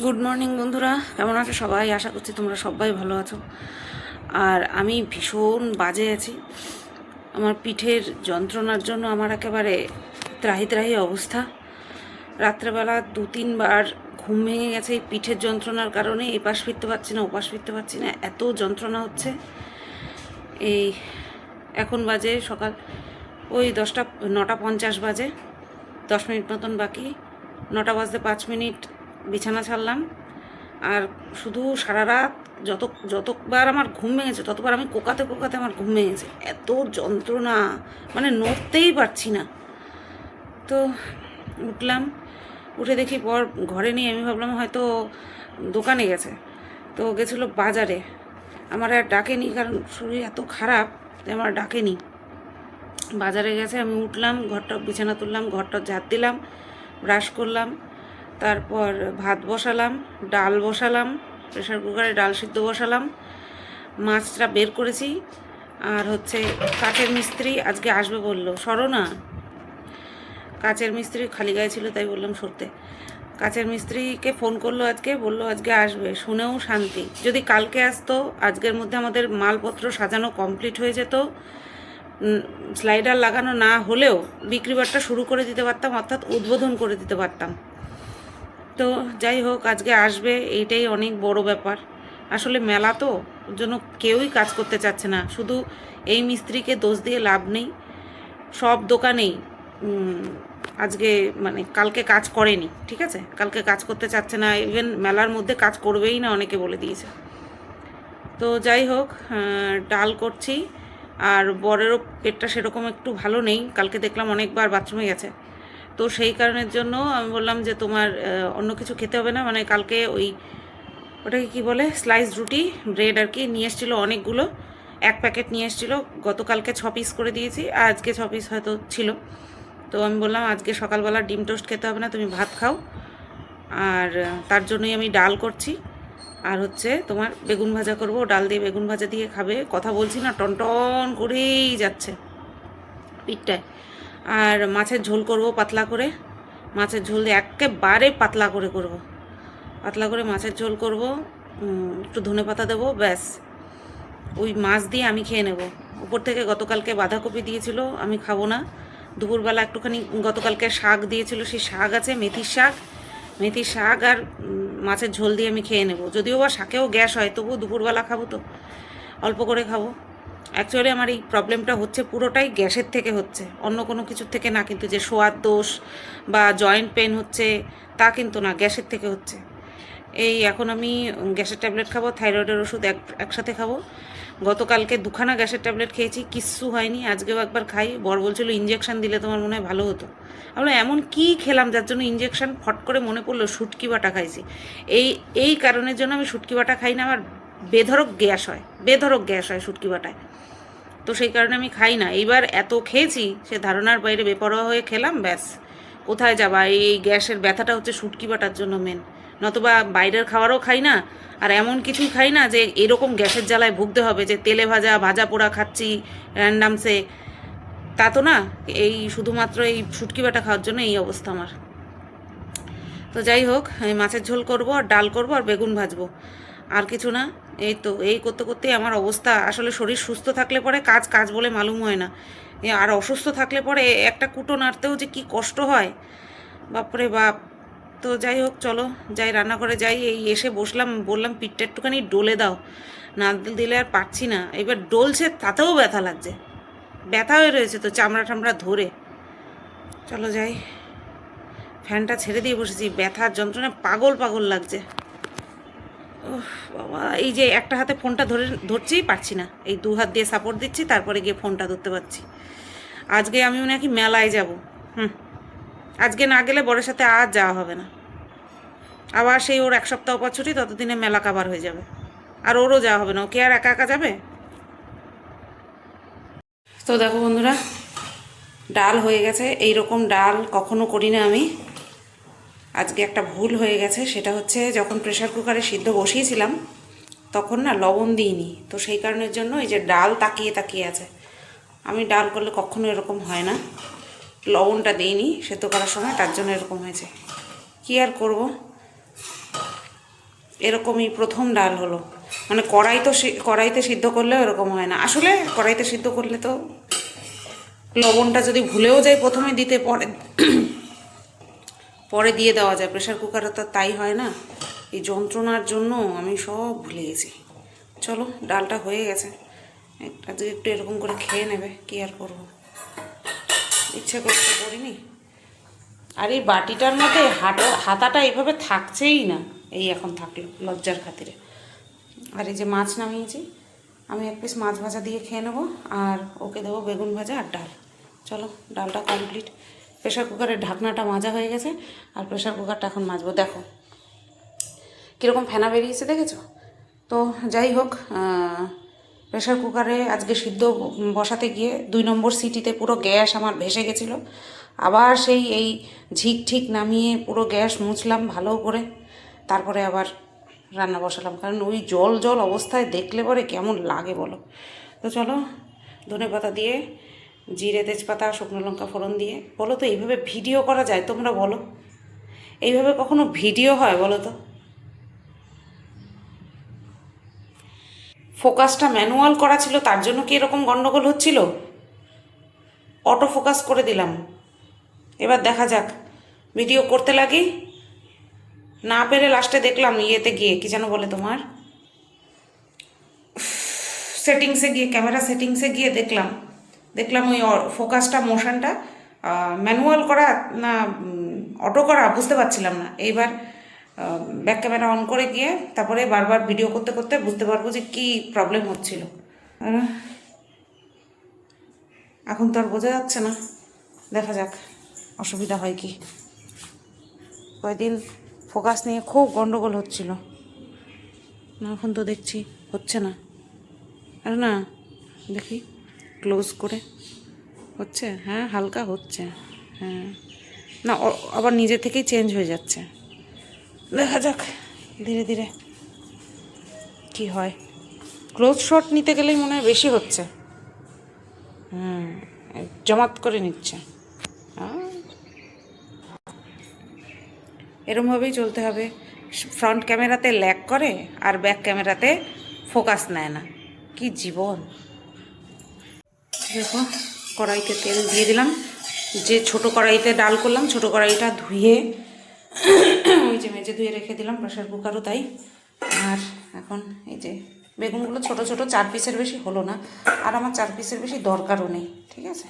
Good morning বন্ধুরা, কেমন আছো সবাই? আশা করছি তোমরা সবাই ভালো আছো। আর আমি ভীষণ বাজে আছি। আমার পিঠের যন্ত্রণার জন্য আমার একেবারে ত্রাহি ত্রাহি অবস্থা। রাত্রেবেলা 2-3 বার ঘুম ভেঙে গেছে এই পিঠের যন্ত্রণার কারণে। এপাশ ফিরতে পারছি না, ওপাশ ফিরতে পারছি না, এত যন্ত্রণা হচ্ছে। এই এখন বাজে সকাল ওই 9টা 50 বাজে, 10 মিনিট মতন বাকি। 9টা বাজতে 5 মিনিট বিছানা ছাড়লাম। আর শুধু সারা রাত যতবার আমার ঘুম ভেঙেছে ততবার আমি কোকাতে কোকাতে আমার ঘুম ভেঙেছে। এত যন্ত্রণা, মানে নড়তেই পারছি না। তো উঠলাম, উঠে দেখি পর ঘরে নেই। আমি ভাবলাম হয়তো দোকানে গেছে, তো গেছিলো বাজারে। আমার আর ডাকেনি, কারণ শরীর এত খারাপ যে আমার ডাকেনি। বাজারে গেছে, আমি উঠলাম, ঘরটা বিছানা তুললাম, ঘরটা ঝাড় দিলাম, ব্রাশ করলাম, তারপর ভাত বসালাম, ডাল বসালাম, প্রেশার কুকারে ডাল সিদ্ধ বসালাম, মাছটা বের করেছি। আর কাঠের মিস্ত্রি আজকে আসবে বললো, সরো না। কাচের মিস্ত্রি খালি গায়ে ছিল তাই বললাম সরতে। কাচের মিস্ত্রিকে ফোন করলো আজকে, বললো আজকে আসবে। শুনেও শান্তি, যদি কালকে আসতো আজকের মধ্যে আমাদের মালপত্র সাজানো কমপ্লিট হয়ে যেত। স্লাইডার লাগানো না হলেও বিক্রিবারটা শুরু করে দিতে পারতাম, অর্থাৎ উদ্বোধন করে দিতে পারতাম। তো যাই হোক, আজকে আসবে, এইটাই অনেক বড় ব্যাপার। আসলে মেলা তো, ওর জন্য কেউই কাজ করতে চাচ্ছে না। শুধু এই মিস্ত্রিকে দোষ দিয়ে লাভ নেই, সব দোকানেই আজকে মানে কালকে কাজ করেনি, ঠিক আছে? কালকে কাজ করতে চাচ্ছে না, ইভেন মেলার মধ্যে কাজ করবেই না, অনেকে বলে দিয়েছে। তো যাই হোক, ডাল করছি। আর বরেরও পেটটা সেরকম একটু ভালো নেই, কালকে দেখলাম অনেকবার বাথরুমে গেছে। তো সেই কারণের জন্য আমি বললাম যে তোমার অন্য কিছু খেতে হবে না, মানে কালকে ওটাকে কী বলে, স্লাইস রুটি ব্রেড আর কি নিয়ে এসেছিলো অনেকগুলো, 1 প্যাকেট নিয়ে এসেছিলো। গতকালকে 6 পিস করে দিয়েছি, আর আজকে 6 পিস হয়তো ছিল। তো আমি বললাম আজকে সকালবেলা ডিম টোস্ট খেতে হবে না, তুমি ভাত খাও। আর তার জন্যই আমি ডাল করছি। আর তোমার বেগুন ভাজা করব, ডাল দিয়ে বেগুন ভাজা দিয়ে খাবে। কথা বলছি না, টনটন করেই যাচ্ছে পিঠটায়। আর মাছের ঝোল করব পাতলা করে, মাছের ঝোল দিয়ে একেবারে পাতলা করে করব, পাতলা করে মাছের ঝোল করব। একটু ধনে পাতা দেবো, ব্যাস। ওই মাছ দিয়ে আমি খেয়ে নেব। উপর থেকে গতকালকে বাঁধাকপি দিয়েছিল, আমি খাবো না। দুপুরবেলা একটুখানি গতকালকে শাক দিয়েছিল, সেই শাক আছে, মেথির শাক আর মাছের ঝোল দিয়ে আমি খেয়ে নেব। যদিও বা শাকেও গ্যাস হয়, তবুও দুপুরবেলা খাবো তো, অল্প করে খাবো। অ্যাকচুয়ালি আমার এই প্রবলেমটা হচ্ছে পুরোটাই গ্যাসের থেকে হচ্ছে, অন্য কোনো কিছুর থেকে না। কিন্তু যে শোয়ার দোষ বা জয়েন্ট পেন হচ্ছে তা কিন্তু না, গ্যাসের থেকে হচ্ছে। এই এখন আমি গ্যাসের ট্যাবলেট খাবো, থাইরয়েডের ওষুধ একসাথে খাবো। গতকালকে 2খানা গ্যাসের ট্যাবলেট খেয়েছি, কিচ্ছু হয়নি। আজকেও একবার খাই। বর বলছিল ইঞ্জেকশান দিলে তোমার মনে হয় ভালো হতো। আমরা এমন কি খেলাম যার জন্য ইঞ্জেকশান? ফট করে মনে পড়লো শুটকি বাটা খাইছি। এই কারণের জন্য আমি শুটকি বাটা খাই না। আমার বেধড়ক গ্যাস হয় শুটকি বাটায়। তো সেই কারণে আমি খাই না। এইবার এত খেয়েছি, সে ধারণার বাইরে বেপরোয়া হয়ে খেলাম, ব্যাস। কোথায় যাবা? এই গ্যাসের ব্যথাটা হচ্ছে শুটকি বাটার জন্য মেন, নতুবা বাইরের খাবারও খাই না। আর এমন কিছুই খাই না যে এরকম গ্যাসের জ্বালায় ভুগতে হবে, যে তেলে ভাজা পোড়া খাচ্ছি র্যান্ডামসে, তা তো না। এই শুধুমাত্র এই শুটকি বাটা খাওয়ার জন্য এই অবস্থা আমার। তো যাই হোক, আমি মাছের ঝোল করব, আর ডাল করব, আর বেগুন ভাজবো, আর কিছু না। এই তো এই করতে করতেই আমার অবস্থা। আসলে শরীর সুস্থ থাকলে পরে কাজ বলে মালুম হয় না, আর অসুস্থ থাকলে পরে একটা কুটো নাড়তেও যে কি কষ্ট হয়, বাপরে বাপ। তো যাই হোক, চলো যাই, রান্নাঘরে যাই। এই এসে বসলাম, বললাম পিঠটা একটুখানি ডলে দাও, না দিলে আর পারছি না। এবার ডলছে, তাতেও ব্যথা লাগছে, ব্যথা হয়ে রয়েছে তো চামড়া টামড়া ধরে। চলো যাই, ফ্যানটা ছেড়ে দিয়ে বসেছি, ব্যথার যন্ত্রণায় পাগল লাগছে। বাবা, এই যে একটা হাতে ফোনটা ধরতেই পারছি না, এই 2 হাত দিয়ে সাপোর্ট দিচ্ছি, তারপরে গিয়ে ফোনটা ধরতে পারছি। আজকে আমি নাকি মেলায় যাব। আজকে না গেলে বরের সাথে আর যাওয়া হবে না। আবার সেই ওর 1 সপ্তাহ পর ছুটি, ততদিনে মেলা কাবার হয়ে যাবে, আর ওরও যাওয়া হবে না। ও কি আর একা একা যাবে? তো দেখো বন্ধুরা, ডাল হয়ে গেছে। এই রকম ডাল কখনো করি না আমি। আজকে একটা ভুল হয়ে গেছে, সেটা হচ্ছে যখন প্রেশার কুকারে সিদ্ধ বসিয়েছিলাম তখন না লবণ দিইনি। তো সেই কারণের জন্য এই যে ডাল তাকিয়ে আছে। আমি ডাল করলে কখনো এরকম হয় না, লবণটা দিইনি সেদ্ধ করার সময়, তার জন্য এরকম হয়েছে। কি আর করব, এরকমই প্রথম ডাল হলো। মানে কড়াইতে সিদ্ধ করলেও এরকম হয় না। আসলে কড়াইতে সিদ্ধ করলে তো লবণটা যদি ভুলেও যায় প্রথমে দিতে, পরে দিয়ে দেওয়া যায়। প্রেশার কুকারে তো তাই হয় না। এই যন্ত্রণার জন্য আমি সব ভুলে গেছি। চলো, ডালটা হয়ে গেছে। আজকে একটু এরকম করে খেয়ে নেবে, কি আর করবো, ইচ্ছে করতে করিনি। আর এই বাটিটার মধ্যে হাতাটা এইভাবে থাকছেই না, এই এখন থাকলো লজ্জার খাতিরে। আর এই যে মাছ নামিয়েছি, আমি এক পিস মাছ ভাজা দিয়ে খেয়ে নেবো, আর ওকে দেবো বেগুন ভাজা আর ডাল। চলো, ডালটা কমপ্লিট। প্রেশার কুকারের ঢাকনাটা মাজা হয়ে গেছে, আর প্রেশার কুকারটা এখন মাজবো। দেখো কীরকম ফেনা বেরিয়েছে, দেখেছো তো? যাই হোক, প্রেশার কুকারে আজকে সিদ্ধ বসাতে গিয়ে 2 নম্বর সিটিতে পুরো গ্যাস আমার ভেসে গেছিলো। আবার সেই এই ঝিক নামিয়ে পুরো গ্যাস মুছলাম ভালো করে, তারপরে আবার রান্না বসালাম। কারণ ওই জল জল অবস্থায় দেখলে পরে কেমন লাগে বলো। তো চলো, ধনেপাতা দিয়ে, জিরে তেজপাতা শুকনো লঙ্কা ফোড়ন দিয়ে, বলো তো এইভাবে ভিডিও করা যায়? তোমরা বলো, এইভাবে কখনো ভিডিও হয় বলো তো? ফোকাসটা ম্যানুয়াল করা ছিল, তার জন্য কি এরকম গন্ডগোল হচ্ছিল? অটো ফোকাস করে দিলাম। এবার দেখা যাক, ভিডিও করতে লাগি, না পেরে লাস্টে দেখলাম ইয়েতে গিয়ে, কি যেন বলে তোমার, সেটিংসে গিয়ে, ক্যামেরা সেটিংসে গিয়ে দেখলাম ওই ফোকাসটা, মোশনটা ম্যানুয়াল করা না অটো করা বুঝতে পারছিলাম না। এইবার ব্যাক ক্যামেরা অন করে গিয়ে তারপরে বারবার ভিডিও করতে করতে বুঝতে পারবো যে কী প্রবলেম হচ্ছিল। এখন তো আর বোঝা যাচ্ছে না, দেখা যাক অসুবিধা হয় কি। কয়েকদিন ফোকাস নিয়ে খুব গন্ডগোল হচ্ছিল, না এখন তো দেখছি হচ্ছে না। আর না, দেখি ক্লোজ করে হচ্ছে, হ্যাঁ হালকা হচ্ছে, হ্যাঁ না আবার নিজে থেকেই চেঞ্জ হয়ে যাচ্ছে। দেখা যাক ধীরে ধীরে কি হয়। ক্লোজ শট নিতে গেলেই মনে হয় বেশি হচ্ছে, জমাত করে নিচ্ছে। এরমভাবেই চলতে হবে। ফ্রন্ট ক্যামেরাতে ল্যাগ করে আর ব্যাক ক্যামেরাতে ফোকাস নেয় না, কি জীবন। দেখো, কড়াইতে তেল দিয়ে দিলাম। যে ছোট কড়াইতে ডাল করলাম, ছোট কড়াইটা ধুয়ে ওই যে মেজে ধুয়ে রেখে দিলাম, প্রেশার কুকারও তাই। আর এখন এই যে বেগুনগুলো ছোট ছোট, 4 পিসের বেশি হলো না, আর আমার 4 পিসের বেশি দরকারও নেই, ঠিক আছে।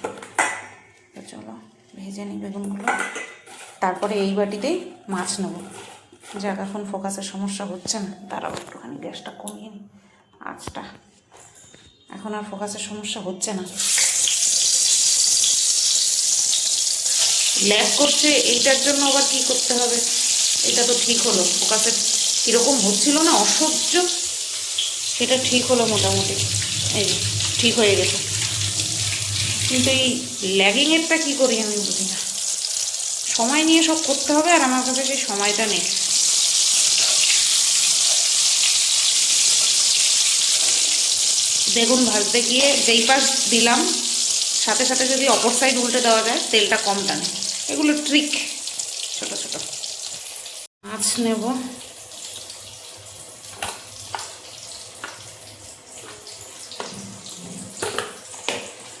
তো চলো ভেজে নিই বেগুনগুলো, তারপরে এই বাটিতেই মাছ নেবো। যাক, এখন ফোকাসের সমস্যা হচ্ছে না। দাঁড়াও একটুখানি গ্যাসটা কমিয়ে নিই, আঁচটা। এখন আর ফোকাসের সমস্যা হচ্ছে না। ল্যাগ করছে, এইটার জন্য আবার কী করতে হবে? এটা তো ঠিক হলো, ফোকাসের কীরকম হচ্ছিল না, অসহ্য, সেটা ঠিক হলো মোটামুটি। এই ঠিক হয়ে গেছে, কিন্তু এই ল্যাগিংয়েরটা কী করি আমি বুঝি না। সময় নিয়ে সব করতে হবে, আর আমার কাছে সেই সময়টা নেই। বেগুন ভাজতে গিয়ে যেই পাশ দিলাম, সাথে সাথে যদি অপর সাইড উল্টে দেওয়া যায়, তেলটা কম টানে। এগুলো ট্রিক, ছোট ছোট। মাছ নেব,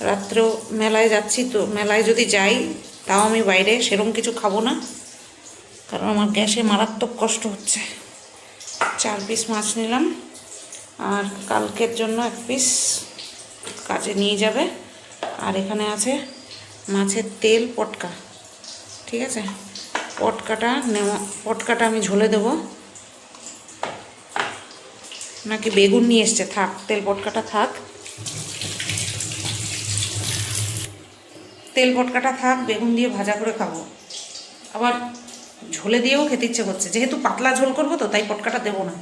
রাত্রেও মেলায় যাচ্ছি, তো মেলায় যদি যাই তাও আমি বাইরে সেরকম কিছু খাবো না, কারণ আমার গ্যাসে মারাত্মক কষ্ট হচ্ছে। 4 পিস মাছ নিলাম, আর কালকের জন্য 1 পিস কাজে নিয়ে যাবে। আর এখানে আছে মাছের তেল পটকা, ঠিক আছে। পটকাটা আমি ঝোলে দেবো, নাকি বেগুন নিয়ে এসছে, থাক তেল পটকাটা থাক, তেল পটকাটা থাক, বেগুন দিয়ে ভাজা করে খাবো। আবার ঝোলে দিয়েও খেতে ইচ্ছে করছে, যেহেতু পাতলা ঝোল করবো তো তাই পটকাটা দেবো না,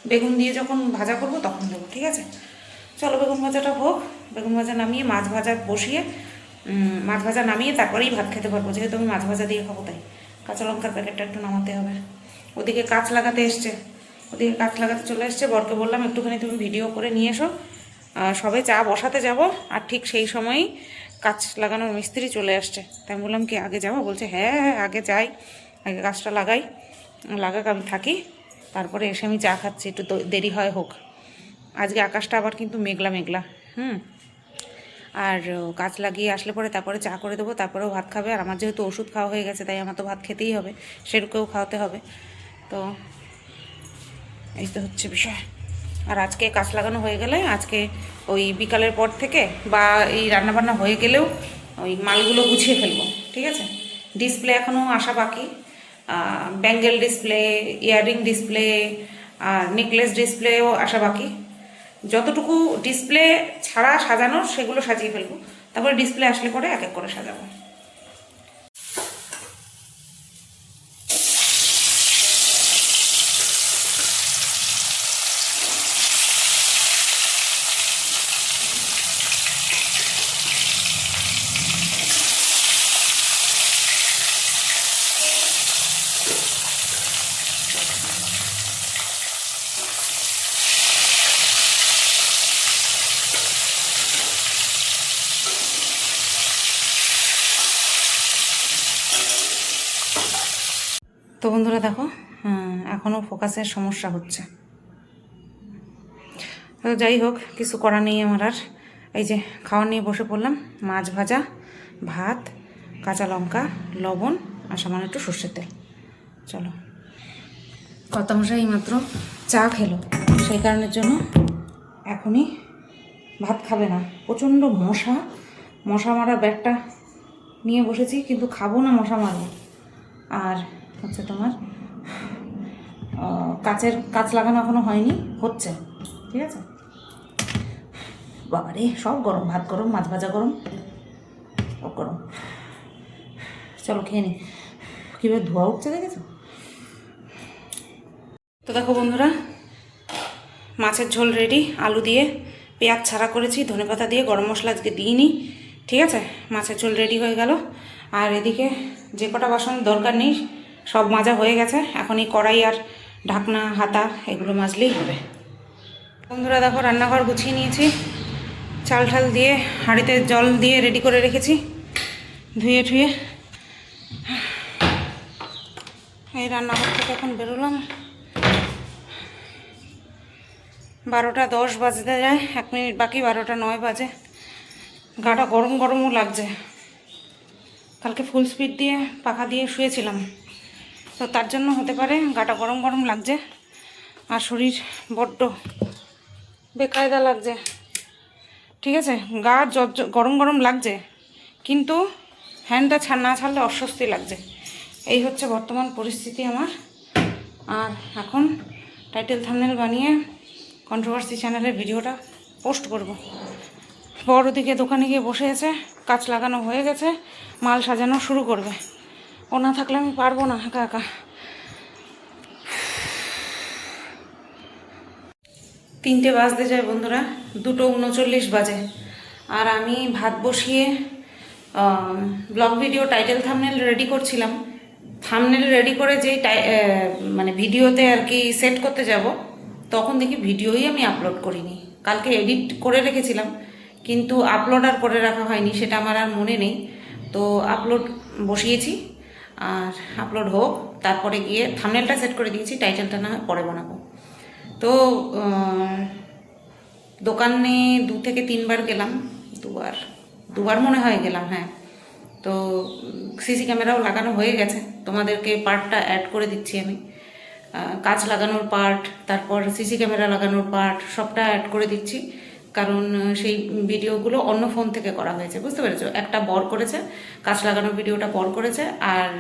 বেগুন দিয়ে যখন ভাজা করবো তখন দেবো, ঠিক আছে। চলো বেগুন ভাজাটা হোক, বেগুন ভাজা নামিয়ে মাছ ভাজা বসিয়ে, মাছ ভাজা নামিয়ে তারপরেই ভাত খেতে পারবো, যেহেতু আমি মাছ ভাজা দিয়ে খাবো তাই। কাঁচা লঙ্কার প্যাকেটটা একটু নামাতে হবে। ওদিকে কাঁচ লাগাতে চলে এসছে। বরকে বললাম একটুখানি তুমি ভিডিও করে নিয়ে এসো, সবে চা বসাতে যাব, আর ঠিক সেই সময়ই কাঁচ লাগানোর মিস্ত্রি চলে আসছে। তাই আমি বললাম কি আগে যাবো? বলছে হ্যাঁ হ্যাঁ আগে যাই, আগে কাজটা লাগাক, আমি থাকি, তারপরে এসে আমি চা খাচ্ছি, একটু দেরি হয় হোক। আজকে আকাশটা আবার কিন্তু মেঘলা মেঘলা। আর গাছ লাগিয়ে আসলে পরে তারপরে চা করে দেবো, তারপরেও ভাত খাবে। আর আমার যেহেতু ওষুধ খাওয়া হয়ে গেছে, তাই আমার তো ভাত খেতেই হবে, সেরকেও খাওয়াতে হবে। তো এই তো হচ্ছে বিষয়। আর আজকে কাজ লাগানো হয়ে গেলে আজকে ওই বিকালের পর থেকে বা এই রান্নাবান্না হয়ে গেলেও ওই মালগুলো গুছিয়ে ফেলবো, ঠিক আছে। ডিসপ্লে এখনও আসা বাকি, ব্যাঙ্গেল ডিসপ্লে, ইয়াররিং ডিসপ্লে আর নেকলেস ডিসপ্লেও আসা বাকি। যতটুকু ডিসপ্লে ছাড়া সাজানোর সেগুলো সাজিয়ে ফেলবো, তারপরে ডিসপ্লে আসলে পরে এক এক করে সাজাবো। তো বন্ধুরা দেখো, এখনও ফোকাসের সমস্যা হচ্ছে। তো যাই হোক, কিছু করার নেই আমার আর। এই যে খাওয়া নিয়ে বসে পড়লাম, মাছ ভাজা, ভাত, কাঁচা লঙ্কা, লবণ আর সামান্য একটু সর্ষের তেল। চলো, কর্তামশাই মাত্র চা খেলো, সেই কারণের জন্য এখনই ভাত খাবে না। প্রচণ্ড মশা মারা ব্যাগটা নিয়ে বসেছি, কিন্তু খাবো না, মশা মারবো। আর হচ্ছে তোমার কাচ লাগানো এখনো হয়নি, হচ্ছে, ঠিক আছে। বাবারে সব গরম, ভাত গরম, মাছ ভাজা গরম, সব গরম। চলো খেয়ে নি, কীভাবে ধোয়া উঠছে দেখেছো? তো দেখো বন্ধুরা, মাছের ঝোল রেডি, আলু দিয়ে পেঁয়াজ ছাড়া করেছি, ধনেপাতা দিয়ে, গরম মশলা আজকে দিইনি, ঠিক আছে। মাছের ঝোল রেডি হয়ে গেল। আর এদিকে যে কটা বাসন দরকার নেই সব মাজা হয়ে গেছে, এখন এই কড়াই আর ঢাকনা হাতা এগুলো মাজলেই হবে। বন্ধুরা দেখো, রান্নাঘর গুছিয়ে নিয়েছি, চাল ঠাল দিয়ে হাঁড়িতে জল দিয়ে রেডি করে রেখেছি, ধুয়ে ঠুয়ে। এই রান্নাঘর থেকে এখন বেরোলাম, 12টা 10 বাজতে যায়, 1 মিনিট বাকি, 12টা 9 বাজে। গাটা গরম গরমও লাগছে, কালকে ফুল স্পিড দিয়ে পাখা দিয়ে শুয়েছিলাম, তো তার জন্য হতে পারে গাটা গরম গরম লাগছে। আর শরীর বড্ড বেকায়দা লাগছে, ঠিক আছে। গা গরম গরম লাগছে, কিন্তু ফ্যানটা না ছাড়লে অস্বস্তি লাগছে। এই হচ্ছে বর্তমান পরিস্থিতি আমার। আর এখন টাইটেল থাম্বনেল বানিয়ে কন্ট্রোভার্সি চ্যানেলের ভিডিওটা পোস্ট করব। বড় দিকে দোকানে গিয়ে বসে আছে, কাজ লাগানো হয়ে গেছে, মাল সাজানো শুরু করবে। ও না থাকলে আমি পারবো না একা একা। 3টে বাজতে যায় বন্ধুরা, 2:39 বাজে। আর আমি ভাত বসিয়ে blog video title thumbnail ready করছিলাম। থাম্বনেল রেডি করে যেই মানে ভিডিওতে আর কি সেট করতে যাব, তখন দেখি ভিডিওই আমি আপলোড করিনি। কালকে এডিট করে রেখেছিলাম, কিন্তু আপলোড আর করে রাখা হয়নি, সেটা আমার আর মনে নেই। তো আপলোড বসিয়েছি, আর আপলোড হোক, তারপরে গিয়ে থাম্বনেলটা সেট করে দিয়েছি, টাইটেলটা না হয় পরে বানাবো। তো দোকানে 2 থেকে 3 বার গেলাম, দুবার মনে হয় গেলাম, হ্যাঁ। তো সিসি ক্যামেরাও লাগানো হয়ে গেছে, তোমাদেরকে পার্টটা অ্যাড করে দিচ্ছি আমি। কাঁচ লাগানোর পার্ট, তারপর সিসি ক্যামেরা লাগানোর পার্ট, সবটা অ্যাড করে দিচ্ছি। কারণ সেই ভিডিওগুলো অন্য ফোন থেকে করা হয়েছে, বুঝতে পেরেছো। একটা বর করেছে, কাঁচ লাগানোর ভিডিওটা বর করেছে, আর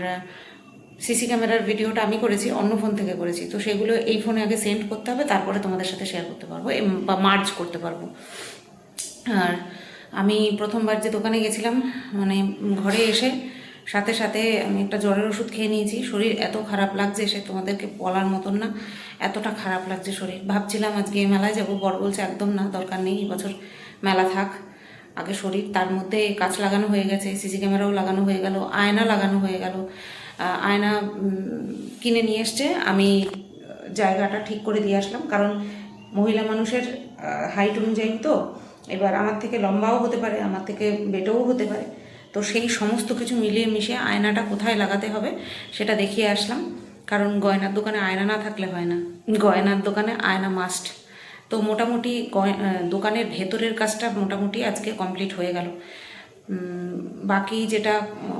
সিসি ক্যামেরার ভিডিওটা আমি করেছি, অন্য ফোন থেকে করেছি। তো সেগুলো এই ফোনে আগে সেন্ড করতে হবে, তারপরে তোমাদের সাথে শেয়ার করতে পারবো বা মার্জ করতে পারবো। আর আমি প্রথমবার যে দোকানে গেছিলাম, মানে ঘরে এসে সাথে সাথে আমি একটা জ্বরের ওষুধ খেয়ে নিয়েছি। শরীর এত খারাপ লাগছে, সে তোমাদেরকে বলার মতন না, এতটা খারাপ লাগছে শরীর। ভাবছিলাম আজকে মেলায় যাব, বর বলছে একদম না, দরকার নেই, এবছর মেলা থাক, আগে শরীর। তার মধ্যে কাঁচ লাগানো হয়ে গেছে, সিসি ক্যামেরাও লাগানো হয়ে গেল, আয়না লাগানো হয়ে গেল। আয়না কিনে নিয়ে এসছে, আমি জায়গাটা ঠিক করে দিয়ে আসলাম, কারণ মহিলা মানুষের হাইট অনুযায়ী তো, এবার আমার থেকে লম্বাও হতে পারে, আমার থেকে বেটেও হতে পারে। তো সেই সমস্ত কিছু মিলিয়ে মিশিয়ে আয়নাটা কোথায় লাগাতে হবে সেটা দেখিয়ে আসলাম। কারণ গয়নার দোকানে আয়না না থাকলে হয় না, গয়নার দোকানে আয়না মাস্ট। তো মোটামুটি দোকানের ভেতরের কাজটা মোটামুটি আজকে কমপ্লিট হয়ে গেল। বাকি যেটা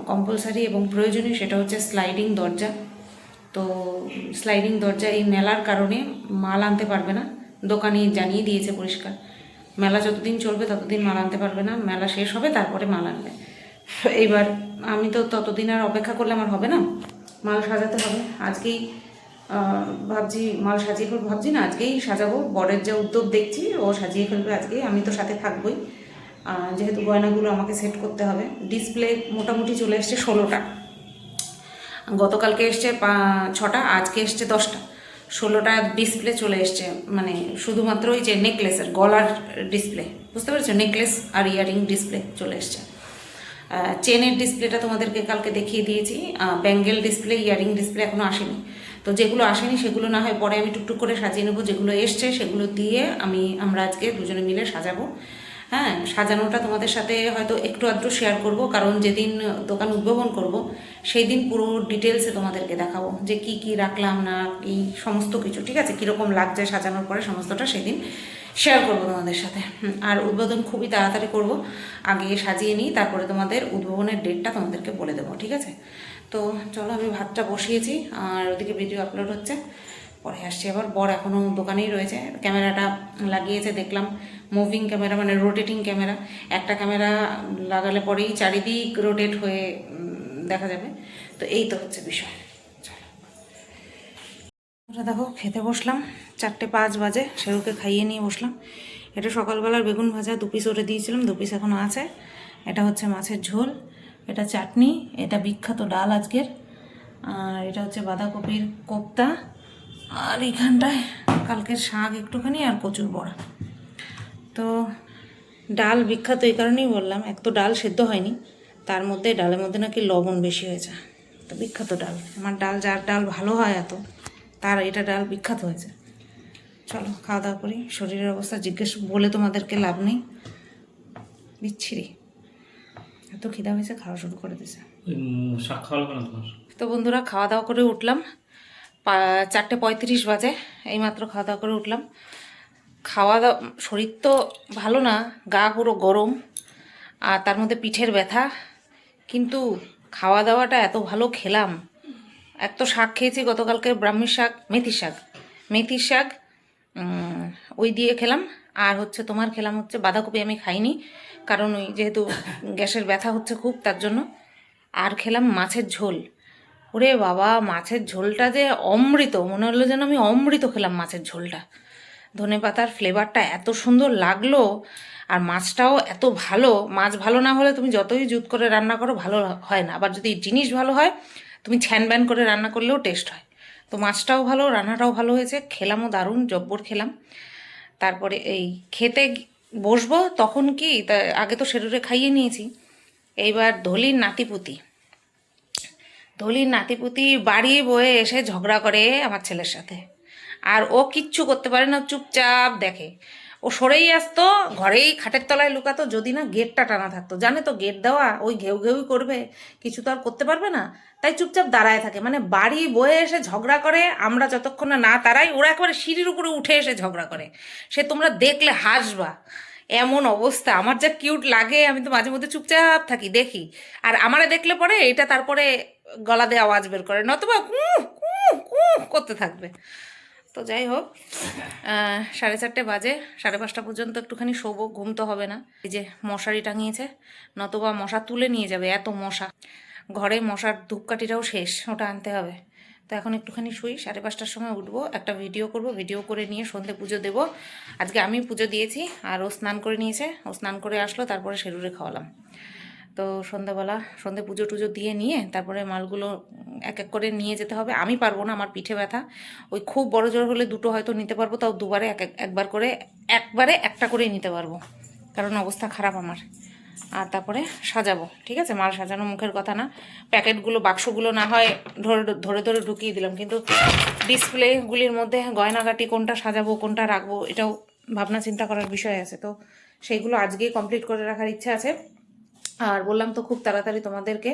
কম্পালসারি এবং প্রয়োজনীয় সেটা হচ্ছে স্লাইডিং দরজা। তো স্লাইডিং দরজা এই মেলার কারণে মাল আনতে পারবে না, দোকানি জানিয়ে দিয়েছে পরিষ্কার, মেলা যতদিন চলবে ততদিন মাল আনতে পারবে না, মেলা শেষ হবে তারপরে মাল আনবে। এইবার আমি তো ততদিন আর অপেক্ষা করলে আমার হবে না, মাল সাজাতে হবে। আজকেই ভাবছি মাল সাজিয়ে ফেলবো, ভাবছি না আজকেই সাজাবো। বরের যা উদ্যোগ দেখছি ও সাজিয়ে ফেলবে আজকেই, আমি তো সাথে থাকবোই। যেহেতু গয়নাগুলো আমাকে সেট করতে হবে। ডিসপ্লে মোটামুটি চলে এসছে 16টা, গতকালকে এসছে 6টা, আজকে এসছে 10টা, 16টা ডিসপ্লে চলে এসছে। মানে শুধুমাত্র ওই যে নেকলেসের গলার ডিসপ্লে, বুঝতে পেরেছো, নেকলেস আর ইয়ারিং ডিসপ্লে চলে এসছে। চেনের ডিসপ্লেটা তোমাদেরকে কালকে দেখিয়ে দিয়েছি, ব্যাঙ্গেল ডিসপ্লে, ইয়ারিং ডিসপ্লে এখনও আসেনি। তো যেগুলো আসেনি সেগুলো না হয় পরে আমি টুকটুক করে সাজিয়ে নেবো, যেগুলো এসছে সেগুলো দিয়ে আমরা আজকে দুজনে মিলে সাজাবো। হ্যাঁ, সাজানোটা তোমাদের সাথে হয়তো একটু আধটু শেয়ার করব, কারণ যেদিন দোকান উদ্বোধন করব সেই দিন পুরো ডিটেলসে তোমাদেরকে দেখাবো যে কি কি রাখলাম না, এই সমস্ত কিছু, ঠিক আছে, কীরকম লাগছে সাজানোর পরে সমস্তটা সেদিন শেয়ার করবো তোমাদের সাথে। আর উদ্বোধন খুবই তাড়াতাড়ি করব, আগে সাজিয়ে নিই, তারপরে তোমাদের উদ্বোধনের ডেটটা তোমাদেরকে বলে দেবো, ঠিক আছে। তো চলো, আমি ভাতটা বসিয়েছি আর ওদিকে ভিডিও আপলোড হচ্ছে, পরে আসছি আবার। বর এখনও দোকানেই রয়েছে, ক্যামেরাটা লাগিয়েছে দেখলাম, মুভিং ক্যামেরা মানে রোটেটিং ক্যামেরা। একটা ক্যামেরা লাগালে পরেই চারিদিক রোটেট হয়ে দেখা যাবে। তো এই তো হচ্ছে বিষয়। ওটা দেখো, খেতে বসলাম, 4:05 বাজে, সেরুকে খাইয়ে নিয়ে বসলাম। এটা সকালবেলার বেগুন ভাজা 2 পিস ওটা দিয়েছিলাম, 2 পিস এখনও আছে। এটা হচ্ছে মাছের ঝোল, এটা চাটনি, এটা বিখ্যাত ডাল আজকের, আর এটা হচ্ছে বাঁধাকপির কোপ্তা, আর এখানটায় কালকের শাক একটুখানি আর কচুর বড়া। তো ডাল বিখ্যাত এই কারণেই বললাম, এক তো ডাল সেদ্ধ হয়নি, তার মধ্যে ডালের মধ্যে নাকি লবণ বেশি হয়েছে। তো বিখ্যাত ডাল, আমার ডাল, যার ডাল ভালো হয় এত, তার এটা ডাল বিখ্যাত হয়েছে। চলো খাওয়া দাওয়া করি, শরীরের অবস্থা জিজ্ঞেস বলে তোমাদেরকে লাভ নেই, বিচ্ছিরি, এত খিদা হয়েছে, খাওয়া শুরু করে দিয়েছে। তো বন্ধুরা, খাওয়া দাওয়া করে উঠলাম, 4:35 বাজে, এইমাত্র খাওয়া দাওয়া করে উঠলাম। খাওয়া দাওয়া, শরীর তো ভালো না, গা পুরো গরম, আর তার মধ্যে পিঠের ব্যথা, কিন্তু খাওয়া দাওয়াটা এত ভালো খেলাম। এক তো শাক খেয়েছি গতকালকে, ব্রাহ্মী শাক, মেথির শাক ওই দিয়ে খেলাম, আর হচ্ছে তোমার খেলাম হচ্ছে বাঁধাকপি, আমি খাইনি কারণ ওই যেহেতু গ্যাসের ব্যথা হচ্ছে খুব, তার জন্য। আর খেলাম মাছের ঝোল। ওরে বাবা, মাছের ঝোলটা যে অমৃত, মনে হলো যেন আমি অমৃত খেলাম মাছের ঝোলটা। ধনেপাতার ফ্লেভারটা এত সুন্দর লাগলো, আর মাছটাও এত ভালো। মাছ ভালো না হলে তুমি যতই জুত করে রান্না করো ভালো হয় না, আবার যদি জিনিস ভালো হয় তুমি ছ্যান ব্যান করে রান্না করলেও টেস্ট হয়। তো মাছটাও ভালো, রান্নাটাও ভালো হয়েছে, খেলামও দারুণ, জব্বর খেলাম। তারপরে এই খেতে বসবো তখন কি, তা আগে তো সেরুরে খাইয়ে নিয়েছি, এইবার ধলির নাতিপুতি বাড়ি বয়ে এসে ঝগড়া করে আমার ছেলের সাথে, আর ও কিচ্ছু করতে পারে না, চুপচাপ দেখে। ও সরেই আসতো, ঘরেই খাটের তলায় লুকাতো, যদি না গেটটা টানা থাকতো, জানে তো গেট দেওয়া, ওই ঘেউ ঘেউই করবে, কিছু তো আর করতে পারবে না, তাই চুপচাপ দাঁড়ায় থাকে। মানে বাড়ি বয়ে এসে ঝগড়া করে, আমরা যতক্ষণ না না তারাই, ওরা একেবারে সিঁড়ির উপরে উঠে এসে ঝগড়া করে, সে তোমরা দেখলে হাসবা, এমন অবস্থা। আমার যা কিউট লাগে, আমি তো মাঝে মধ্যে চুপচাপ থাকি, দেখি, আর আমারে দেখলে পরে এটা তারপরে গলা দিয়ে আওয়াজ বের করে, নতুবা কু কু কু করতে থাকবে। তো যাই হোক, 4:30 বাজে, 5:30 পর্যন্ত একটুখানি শোবো, ঘুম তো হবে না। এই যে মশারি টাঙিয়েছে, নতুবা মশা তুলে নিয়ে যাবে, এত মশা ঘরে। মশার ধূপকাঠিটাও শেষ, ওটা আনতে হবে। তো এখন একটুখানি শুই, 5:30টার সময় উঠবো, একটা ভিডিও করব, ভিডিও করে নিয়ে সন্ধে পুজো দেব। আজকে আমি পুজো দিয়েছি, আর ও স্নান করে নিয়েছে, ও স্নান করে আসলো, তারপরে সেরুরে খাওয়ালাম। তো সন্ধ্যাবেলা সন্ধে পুজো টুজো দিয়ে নিয়ে তারপরে মালগুলো এক এক করে নিয়ে যেতে হবে। আমি পারবো না, আমার পিঠে ব্যথা, ওই খুব বড় জোর হলে 2টো হয়তো নিতে পারবো, তাও দুবারে একবারে একটা করেই নিতে পারবো, কারণ অবস্থা খারাপ আমার। আর তারপরে সাজাবো, ঠিক আছে, মাল সাজানো মুখের কথা না। প্যাকেটগুলো, বাক্সগুলো না হয় ধরে ধরে ঢুকিয়ে দিলাম, কিন্তু ডিসপ্লেগুলির মধ্যে গয়নাগাটি কোনটা সাজাবো কোনটা রাখবো, এটাও ভাবনা চিন্তা করার বিষয় আছে। তো সেইগুলো আজকেই কমপ্লিট করে রাখার ইচ্ছা আছে। আর বললাম তো খুব তাড়াতাড়ি তোমাদেরকে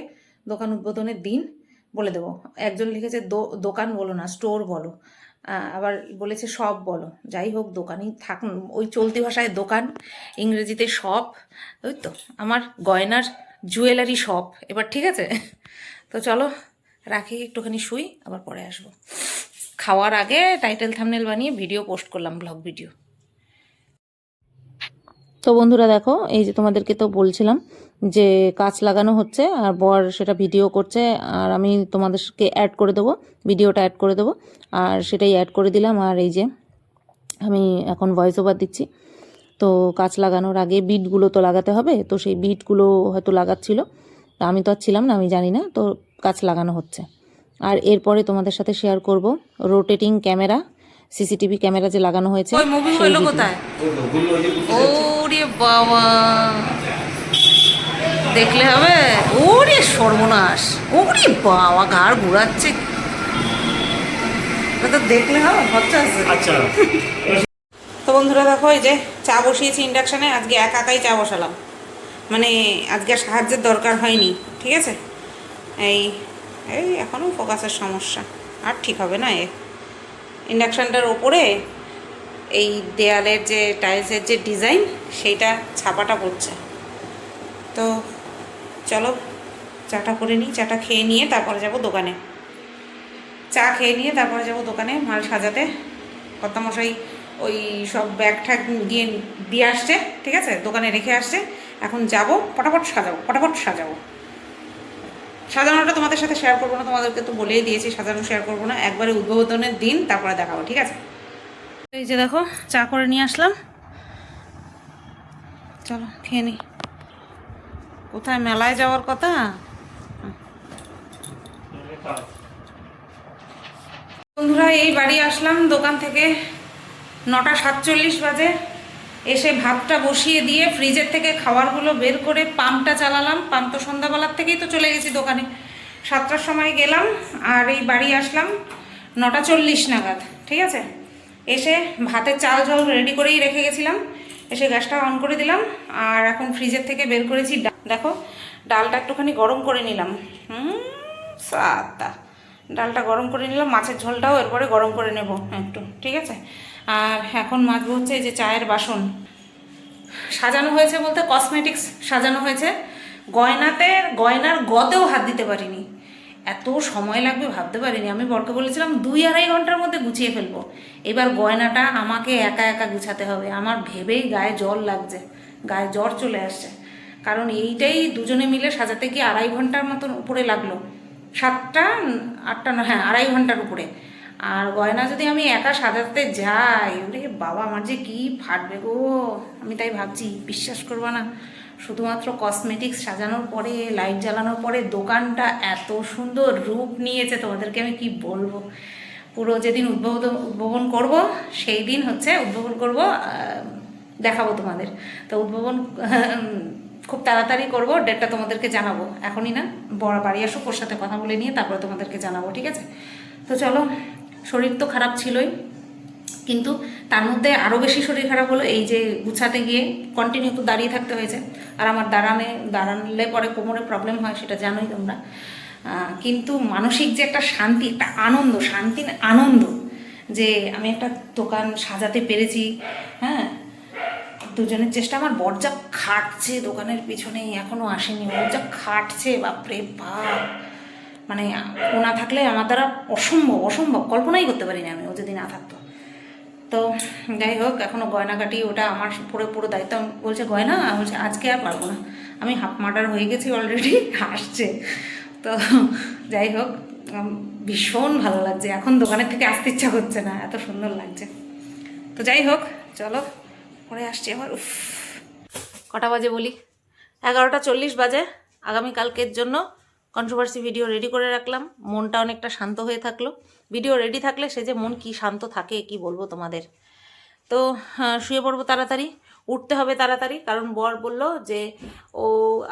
দোকান উদ্বোধনের দিন বলে দেবো। একজন লিখেছে দোকান বলো না, স্টোর বলো। আবার বলেছে শপ বলো, যাই হোক দোকানই থাক, ওই চলতি ভাষায় দোকান, ইংরেজিতে শপ, ওই তো আমার গয়নার জুয়েলারি শপ এবার, ঠিক আছে? তো চলো রাখি, একটুখানি শুই, আবার পরে আসবো। খাওয়ার আগে টাইটেল থাম্বনেল বানিয়ে ভিডিও পোস্ট করলাম, ব্লগ ভিডিও। তো বন্ধুরা দেখো, এই যে তোমাদেরকে তো বলছিলাম যে কাঁচ লাগানো হচ্ছে আর বর সেটা ভিডিও করছে, আর আমি তোমাদেরকে অ্যাড করে দেবো, ভিডিওটা অ্যাড করে দেবো, আর সেটাই অ্যাড করে দিলাম। আর এই যে আমি এখন ভয়েস ওভার দিচ্ছি। তো কাঁচ লাগানোর আগে বিটগুলো তো লাগাতে হবে, তো সেই বিটগুলো হয়তো লাগাচ্ছিল, তা আমি তো আর ছিলাম না, আমি জানি না, তো কাঁচ লাগানো হচ্ছে। আর এরপরে তোমাদের সাথে শেয়ার করব রোটেটিং ক্যামেরা, সিসিটিভি ক্যামেরা যে লাগানো হয়েছে। ওই মুভি হলো কোথায়? ওরে বাবা, দেখলে হবে। ওরে সর্বনাশ, ওরে বাবা, ঘাড় ঘুরাচ্ছে, তো দেখলে হবে, খরচা আছে। আচ্ছা। তো বন্ধুরা দেখো, এই যে চা বসিয়েছি ইন্ডাকশানে, আজকে একাই চা বসালাম, মানে আজকে সাহায্যের দরকার হয়নি, ঠিক আছে? এই এই এখনও ফোকাসের সমস্যা, আর ঠিক হবে না। ইন্ডাকশানটার ওপরে এই দেয়ালের যে টাইলসের যে ডিজাইন, সেইটা ছাপাটা পড়ছে। তো চলো চাটা করে নিই, চাটা খেয়ে নিয়ে তারপরে যাব দোকানে। চা খেয়ে নিয়ে তারপরে যাব দোকানে মাল সাজাতে। কর্তামশাই ওই সব ব্যাগ ঠ্যাগ গিয়ে দিয়ে আসছে, ঠিক আছে, দোকানে রেখে আসছে। এখন যাব, ফটাফট সাজাবো, ফটাফট সাজাবো। সাজানোটা তোমাদের সাথে শেয়ার করবো না, তোমাদেরকে তো বলেই দিয়েছি সাজানো শেয়ার করবো না, একবারে উদ্বোধনের দিন তারপরে দেখাবো, ঠিক আছে? এই যে দেখো চা করে নিয়ে আসলাম, চলো খেয়ে নিই। কোথায় মেলায় যাওয়ার কথা। বন্ধুরা এই বাড়ি আসলাম দোকান থেকে 9:47 বাজে। এসে ভাতটা বসিয়ে দিয়ে ফ্রিজের থেকে খাবারগুলো বের করে পাম্পটা চালালাম। পাম্প তো সন্ধ্যাবেলার থেকেই তো চলে গেছি দোকানে, 7টার সময় গেলাম আর এই বাড়ি আসলাম 9:40 নাগাদ, ঠিক আছে? এসে ভাতের চাল জল রেডি করেই রেখে গেছিলাম, এসে গ্যাসটা অন করে দিলাম। আর এখন ফ্রিজের থেকে বের করেছি দেখো, ডালটা একটুখানি গরম করে নিলাম। সাদা ডালটা গরম করে নিলাম, মাছের ঝোলটাও এরপরে গরম করে নেব একটু, ঠিক আছে? আর এখন মাজবো হচ্ছে এই যে চায়ের বাসন। সাজানো হয়েছে বলতে কসমেটিক্স সাজানো হয়েছে, গয়নার গতেও হাত দিতে পারিনি, এত সময় লাগবে ভাবতে পারিনি। আমি বরকে বলেছিলাম 2-2.5 ঘন্টার মধ্যে গুছিয়ে ফেলবো। এবার গয়নাটা আমাকে একা একা গুছাতে হবে, আমার ভেবেই গায়ে জল লাগছে, গায়ে জ্বর চলে আসছে। কারণ এইটাই দুজনে মিলে সাজাতে গিয়ে 2.5 ঘন্টার মতন উপরে লাগলো, 7টা 8টা না, হ্যাঁ 2.5 ঘন্টার উপরে। আর গয়না যদি আমি একা সাজাতে যাই, ওরে বাবা আমার যে কি ফাটবে গো। আমি তাই ভাবছি, বিশ্বাস করবা না, শুধুমাত্র কসমেটিক্স সাজানোর পরে, লাইট জ্বালানোর পরে দোকানটা এত সুন্দর রূপ নিয়েছে, তোমাদেরকে আমি কি বলবো। পুরো যেদিন উদ্বোধন করব সেই দিন হচ্ছে উদ্বোধন করব, দেখাবো তোমাদের। তো উদ্বোধন খুব তাড়াতাড়ি করব, ডেটটা তোমাদেরকে জানাবো, এখনই না, বড় বাড়ি আসুক, ওর সাথে কথা বলে নিয়ে তারপরে তোমাদেরকে জানাবো, ঠিক আছে? তো চলো, শরীর তো খারাপ ছিলই, কিন্তু তার মধ্যে আরও বেশি শরীর খারাপ হলো এই যে গুছাতে গিয়ে কন্টিনিউ তো দাঁড়িয়ে থাকতে হয়েছে। আর আমার দাঁড়ালে পরে কোমরে প্রবলেম হয়, সেটা জানোই তোমরা। কিন্তু মানসিক যে একটা শান্তি, একটা আনন্দ, আনন্দ যে আমি একটা দোকান সাজাতে পেরেছি। হ্যাঁ, দুজনের চেষ্টা, আমার বর যা খাটছে দোকানের পিছনে, এখনও আসেনি, ও যা খাটছে, বাপরে বাপ, মানে ও না থাকলে আমার দ্বারা অসম্ভব, কল্পনাই করতে পারি না আমি, ও যদি না থাকতো। তো যাই হোক, এখনও গয়নাগাটি ওটা আমার পুরো দায়িত্ব। বলছে গয়না, বলছে আজকে আর পারবো না, আমি হাফ মার্ডার হয়ে গেছি অলরেডি, আসছে। তো যাই হোক, ভীষণ ভালো লাগছে, এখন দোকানের থেকে আসতে ইচ্ছা করছে না, এত সুন্দর লাগছে। তো যাই হোক চলো, পরে আসছি আবার। কটা বাজে বলি, 11:40 বাজে। আগামীকালকের জন্য কন্ট্রোভার্সি ভিডিও রেডি করে রাখলাম, মনটা অনেকটা শান্ত হয়ে থাকলো। ভিডিও রেডি থাকলে সে যে মন কি শান্ত থাকে কি বলবো তোমাদের। তো শুয়ে পড়বো তাড়াতাড়ি, উঠতে হবে তাড়াতাড়ি, কারণ বর বলল যে ও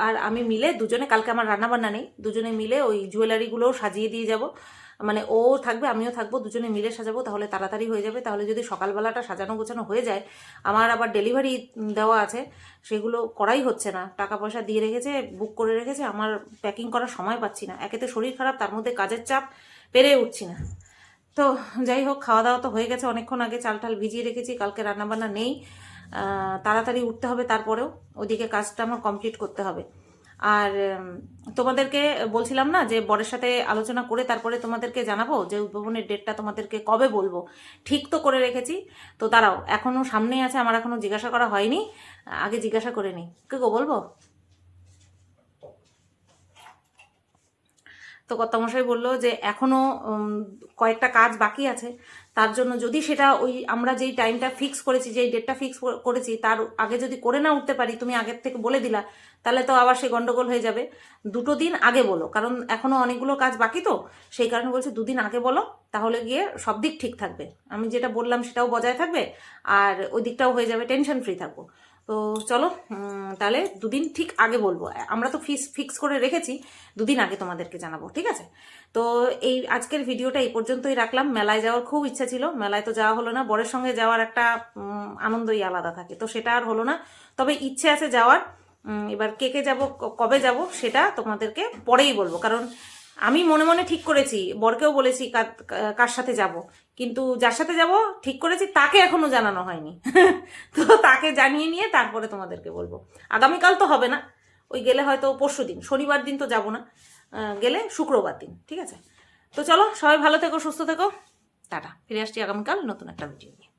আর আমি মিলে দুজনে, কালকে আমার রান্নাবান্না নেই, দুজনে মিলে ওই জুয়েলারিগুলোও সাজিয়ে দিয়ে যাব। মানে ও থাকবে, আমিও থাকবো, দুজনে মিলে সাজাবো, তাহলে তাড়াতাড়ি হয়ে যাবে। তাহলে যদি সকালবেলাটা সাজানো গোছানো হয়ে যায়, আমার আবার ডেলিভারি দেওয়া আছে, সেগুলো করাই হচ্ছে না। টাকা পয়সা দিয়ে রেখেছে, বুক করে রেখেছে, আমার প্যাকিং করার সময় পাচ্ছি না। একেতে শরীর খারাপ, তার মধ্যে কাজের চাপ, পেরে উঠছি না। তো যাই হোক, খাওয়া দাওয়া তো হয়ে গেছে অনেকক্ষণ আগে, চাল টাল ভিজিয়ে রেখেছি, কালকে রান্নাবান্না নেই। তাড়াতাড়ি উঠতে হবে, তারপরেও ওদিকে কাজটা আমার কমপ্লিট করতে হবে। আর তোমাদেরকে বলছিলাম না যে বরের সাথে আলোচনা করে তারপরে তোমাদেরকে জানাবো যে উদ্ভাবনের ডেটটা তোমাদেরকে কবে বলবো। ঠিক তো করে রেখেছি, তো দাঁড়াও, এখনও সামনেই আছে, আমার এখনও জিজ্ঞাসা করা হয়নি, আগে জিজ্ঞাসা করে নিই। কে গো, বলবো? তো কর্তামশাই বললো যে এখনও কয়েকটা কাজ বাকি আছে, তার জন্য যদি সেটা ওই আমরা যেই টাইমটা ফিক্স করেছি, যেই ডেটটা ফিক্স করেছি তার আগে যদি করে না উঠতে পারি, তুমি আগের থেকে বলে দিলা, তাহলে তো আবার সে গন্ডগোল হয়ে যাবে। 2 দিন আগে বলো, কারণ এখনও অনেকগুলো কাজ বাকি, তো সেই কারণে বলছি 2 দিন আগে বলো, তাহলে গিয়ে সব দিক ঠিক থাকবে। আমি যেটা বললাম সেটাও বজায় থাকবে, আর ওই দিকটাও হয়ে যাবে, টেনশন ফ্রি থাকবো। তো চলো, তাহলে 2 দিন ঠিক আগে বলবো। আমরা তো ফিক্স করে রেখেছি, 2 দিন আগে তোমাদেরকে জানাবো, ঠিক আছে? তো এই আজকের ভিডিওটা এই পর্যন্তই রাখলাম। মেলায় যাওয়ার খুব ইচ্ছা ছিল, মেলায় তো যাওয়া হলো না। বরের সঙ্গে যাওয়ার একটা আনন্দই আলাদা থাকে, তো সেটা আর হলো না। তবে ইচ্ছে আছে যাওয়ার। এবার কে কে যাবো, কবে যাব, সেটা তোমাদেরকে পরেই বলবো। কারণ আমি মনে মনে ঠিক করেছি, বরকেও বলেছি কার সাথে যাব, কিন্তু যার সাথে যাব ঠিক করেছি তাকে এখনো জানানো হয়নি। তো তাকে জানিয়ে নিয়ে তারপরে তোমাদেরকে বলবো। আগামীকাল তো হবে না, ওই গেলে হয়তো পরশুদিন, শনিবার দিন তো যাব না, গেলে শুক্রবার দিন, ঠিক আছে? তো চলো, সবাই ভালো থেকো, সুস্থ থেকো, টাটা। ফিরে আসছি আগামীকাল নতুন একটা ভিডিও নিয়ে।